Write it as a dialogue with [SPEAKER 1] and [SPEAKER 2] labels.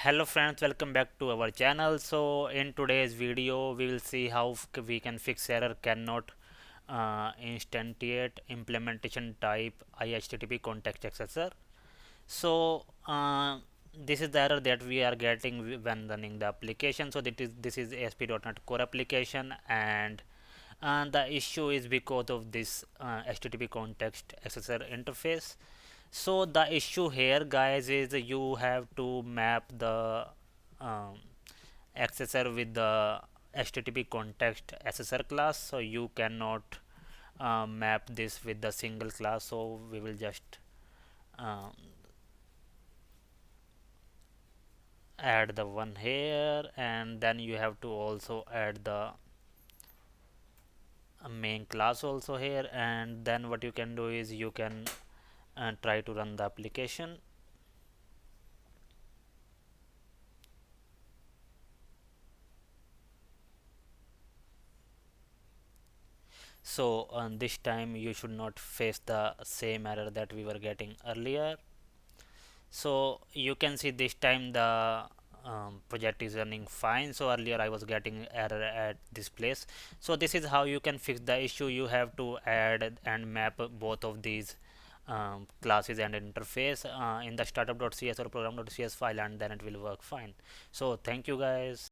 [SPEAKER 1] Hello friends, welcome back to our channel. So in today's video we will see how we can fix error cannot instantiate implementation type IHttP context accessor. So this is the error that we are getting when running the application. So this is ASP.NET Core application, and the issue is because of this HTTP context accessor interface. So the issue here guys is you have to map the um, accessor with the HTTP context accessor class, so you cannot map this with the single class. So we will just um, add the one here, and then you have to also add the main class also here, and then what you can do is you can try to run the application. So this time you should not face the same error that we were getting earlier. So you can see this time the project is running fine. So earlier I was getting error at this place. So this is how you can fix the issue. You have to add and map both of these classes and interface in the startup.cs or program.cs file, and then it will work fine. So thank you guys.